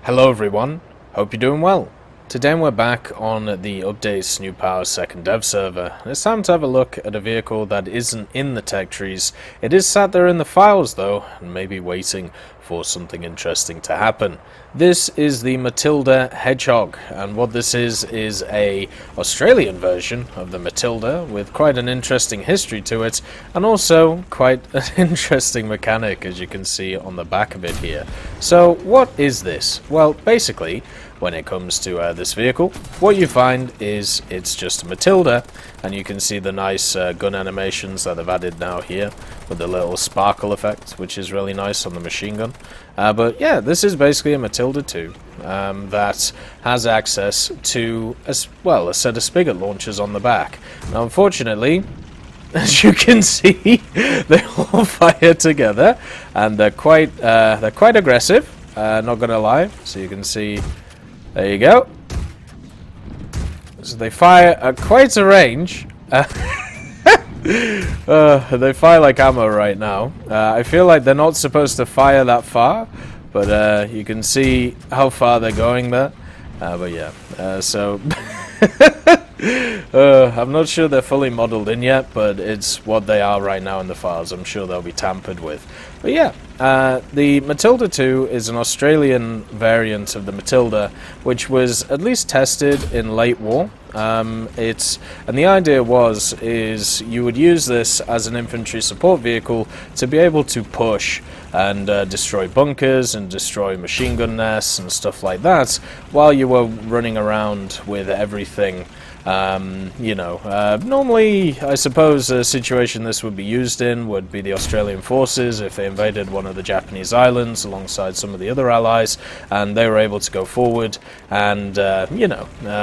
Hello everyone, hope you're doing well. Today we're back on the Updates New Power second dev server. It's time to have a look at a vehicle that isn't in the tech trees. It is sat there in the files though, and maybe waiting for something interesting to happen. This is the Matilda Hedgehog, and what this is a Australian version of the Matilda with quite an interesting history to it, and also quite an interesting mechanic, as you can see on the back of it here. So what is this? Well, basically, when it comes to this vehicle, what you find is it's just a Matilda, and you can see the nice gun animations that they've added now here with the little sparkle effect, which is really nice on the machine gun. But yeah, this is basically a Matilda II that has access to a set of spigot launchers on the back. Now, unfortunately, as you can see, they all fire together, and they're quite aggressive. Not gonna lie. So you can see. There you go. So they fire at quite a range. They fire like ammo right now. I feel like they're not supposed to fire that far, but you can see how far they're going there. But yeah, so I'm not sure they're fully modeled in yet, but it's what they are right now in the files. I'm sure they'll be tampered with. But yeah, the Matilda II is an Australian variant of the Matilda, which was at least tested in late war. And the idea is you would use this as an infantry support vehicle to be able to push and destroy bunkers and destroy machine gun nests and stuff like that while you were running around with everything. Normally, I suppose a situation this would be used in would be the Australian forces if they invaded one of the Japanese islands alongside some of the other allies, and they were able to go forward and,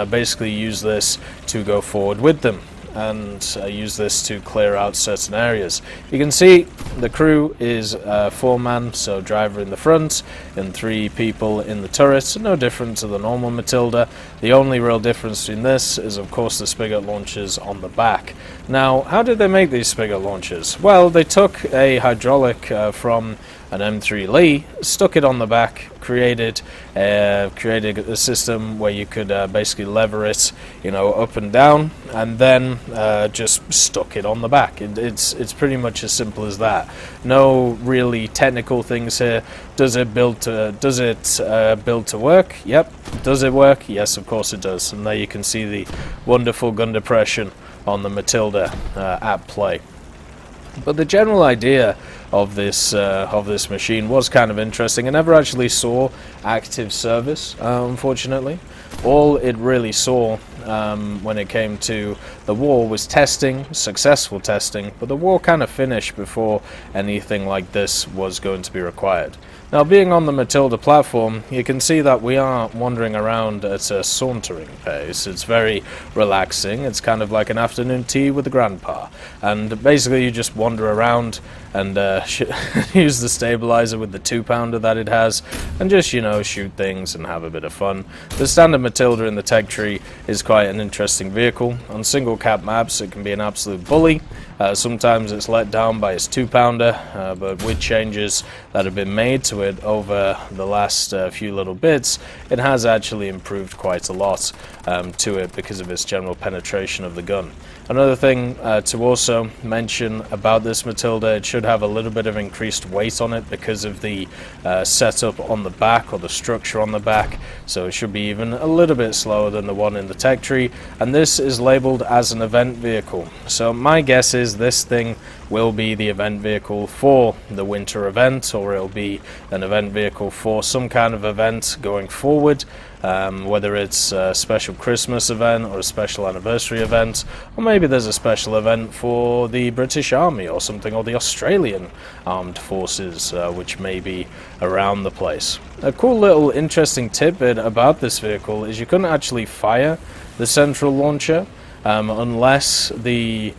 basically use this to go forward with them and use this to clear out certain areas. You can see the crew is 4-man, so driver in the front and 3 people in the turret, so no different to the normal Matilda. The only real difference between this is of course the spigot launchers on the back. Now, how did they make these spigot launchers? Well, they took a hydraulic from an M3 Lee, stuck it on the back, created a system where you could basically lever it, up and down, and then just stuck it on the back. It's pretty much as simple as that. No really technical things here. Does it build to work? Yep. Does it work? Yes, of course it does. And there you can see the wonderful gun depression on the Matilda at play. But the general idea of this machine was kind of interesting. I never actually saw active service, unfortunately. All it really saw when it came to the war was testing, successful testing, but the war kind of finished before anything like this was going to be required. Now, being on the Matilda platform, you can see that we are wandering around at a sauntering pace. It's very relaxing. It's kind of like an afternoon tea with a grandpa. And basically you just wander around and use the stabilizer with the 2-pounder that it has and just, shoot things and have a bit of fun. The standard Matilda in the tech tree is quite an interesting vehicle. On single cap maps it can be an absolute bully. Sometimes it's let down by its 2-pounder, but with changes that have been made to it over the last few little bits, it has actually improved quite a lot to it because of its general penetration of the gun. Another thing to also mention about this Matilda, it should have a little bit of increased weight on it because of the setup on the back, or the structure on the back, so it should be even a little bit slower than the one in the tech tree, and this is labeled as an event vehicle. So my guess is this thing will be the event vehicle for the winter event, or it'll be an event vehicle for some kind of event going forward, whether it's a special Christmas event or a special anniversary event, or maybe there's a special event for the British Army or something, or the Australian Armed Forces, which may be around the place. A cool little interesting tidbit about this vehicle is you couldn't actually fire the central launcher unless the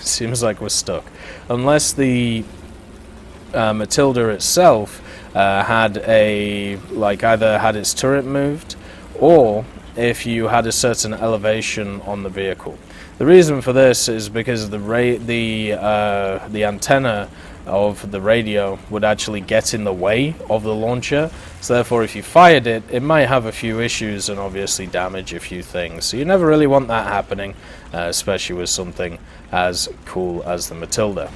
seems like we're stuck. Unless the Matilda itself had either had its turret moved, or if you had a certain elevation on the vehicle. The reason for this is because the antenna of the radio would actually get in the way of the launcher, so therefore if you fired it, it might have a few issues and obviously damage a few things. So you never really want that happening, especially with something as cool as the Matilda.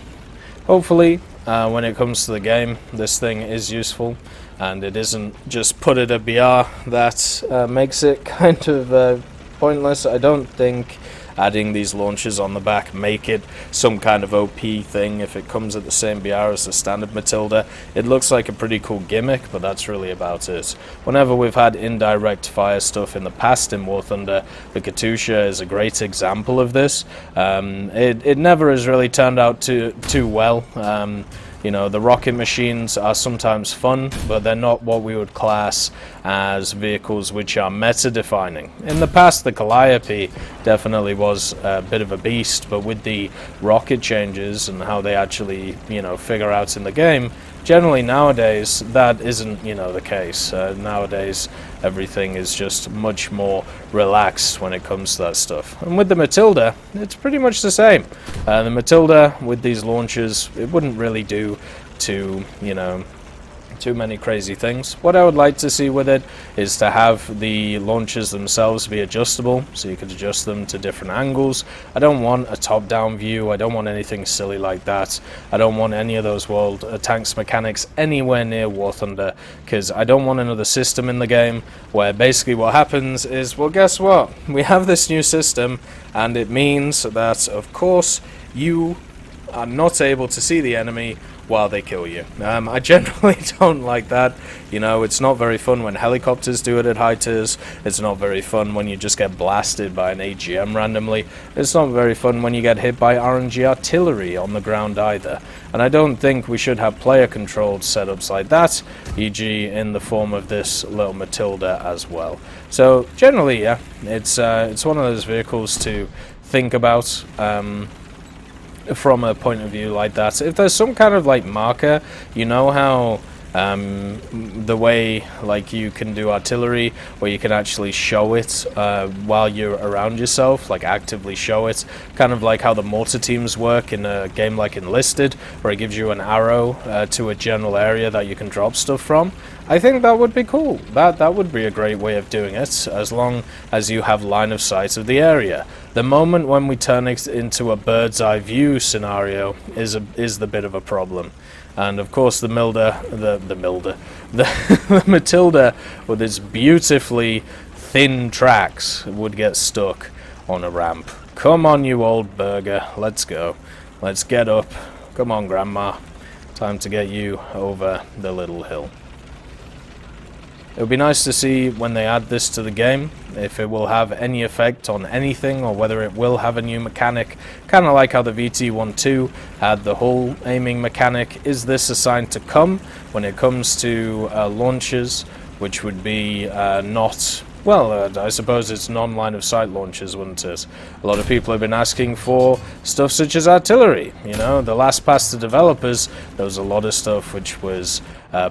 Hopefully, when it comes to the game, this thing is useful, and it isn't just put it a BR that makes it kind of pointless. I don't think adding these launchers on the back make it some kind of OP thing if it comes at the same BR as the standard Matilda. It looks like a pretty cool gimmick, but that's really about it. Whenever we've had indirect fire stuff in the past in War Thunder, the Katusha is a great example of this. It never has really turned out too well. You know, the rocket machines are sometimes fun, but they're not what we would class as vehicles which are meta-defining. In the past, the Calliope definitely was a bit of a beast, but with the rocket changes and how they actually, you know, figure out in the game, generally nowadays that isn't, you know, the case. Nowadays everything is just much more relaxed when it comes to that stuff. And with the Matilda, it's pretty much the same. The Matilda with these launchers, it wouldn't really do to, you know, too many crazy things. What I would like to see with it is to have the launchers themselves be adjustable, so you could adjust them to different angles. I don't want a top-down view. I don't want anything silly like that. I don't want any of those World Tanks mechanics anywhere near War Thunder, because I don't want another system in the game where basically what happens is, well, guess what? We have this new system, and it means that, of course, you are not able to see the enemy while they kill you. I generally don't like that. You know, it's not very fun when helicopters do it at high tiers. It's not very fun when you just get blasted by an AGM randomly. It's not very fun when you get hit by RNG artillery on the ground either. And I don't think we should have player-controlled setups like that, e.g. in the form of this little Matilda as well. So generally, yeah, it's one of those vehicles to think about. From a point of view like that. If there's some kind of like marker, you know how the way like you can do artillery where you can actually show it while you're around yourself, like actively show it, kind of like how the mortar teams work in a game like Enlisted, where it gives you an arrow to a general area that you can drop stuff from. I think that would be cool. That would be a great way of doing it, as long as you have line of sight of the area. The moment when we turn it into a bird's eye view scenario is the bit of a problem. And of course the Matilda with its beautifully thin tracks would get stuck on a ramp. Come on, you old burger, let's go. Let's get up. Come on, Grandma. Time to get you over the little hill. It would be nice to see when they add this to the game, if it will have any effect on anything, or whether it will have a new mechanic, kind of like how the VT-12 had the hull aiming mechanic. Is this assigned to come when it comes to launchers, which would be not... Well, I suppose it's non-line of sight launchers, wouldn't it? A lot of people have been asking for stuff such as artillery. You know, the last pass to developers, there was a lot of stuff which was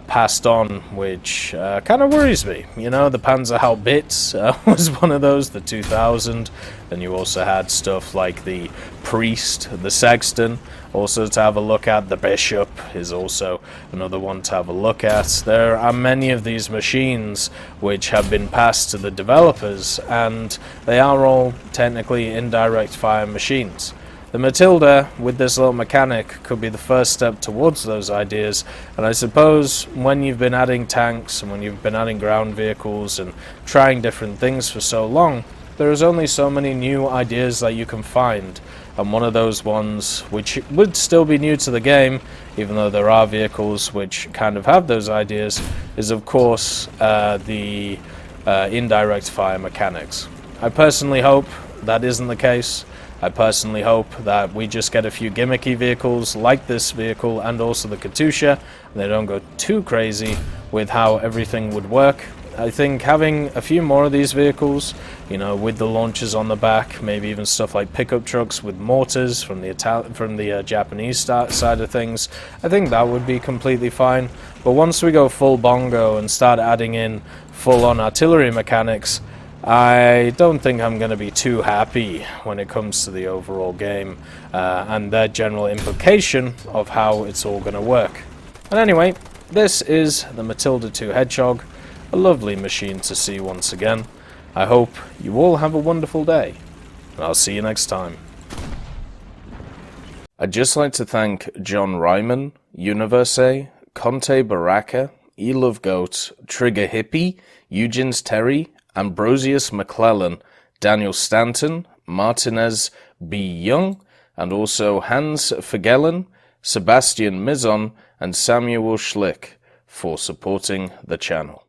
passed on, which kind of worries me. You know, the Panzerhaubitze was one of those, the 2000. Then you also had stuff like the Priest, the Sexton, also to have a look at. The Bishop is also another one to have a look at. There are many of these machines which have been passed to the developers, and they are all technically indirect fire machines. The Matilda, with this little mechanic, could be the first step towards those ideas, and I suppose when you've been adding tanks and when you've been adding ground vehicles and trying different things for so long, there is only so many new ideas that you can find, and one of those ones, which would still be new to the game, even though there are vehicles which kind of have those ideas, is of course the indirect fire mechanics. I personally hope that isn't the case. I personally hope that we just get a few gimmicky vehicles like this vehicle and also the Katusha, and they don't go too crazy with how everything would work. I think having a few more of these vehicles, you know, with the launchers on the back, maybe even stuff like pickup trucks with mortars from the Japanese side of things, I think that would be completely fine. But once we go full bongo and start adding in full-on artillery mechanics, I don't think I'm going to be too happy when it comes to the overall game and their general implication of how it's all going to work. And anyway, this is the Matilda II Hedgehog, a lovely machine to see once again. I hope you all have a wonderful day, and I'll see you next time. I'd just like to thank John Ryman, Universe, Conte Baraka, Elove Goat, Trigger Hippie, Eugens Terry, Ambrosius McClellan, Daniel Stanton, Martinez B. Young, and also Hans Vergellen, Sebastian Mizon, and Samuel Schlick for supporting the channel.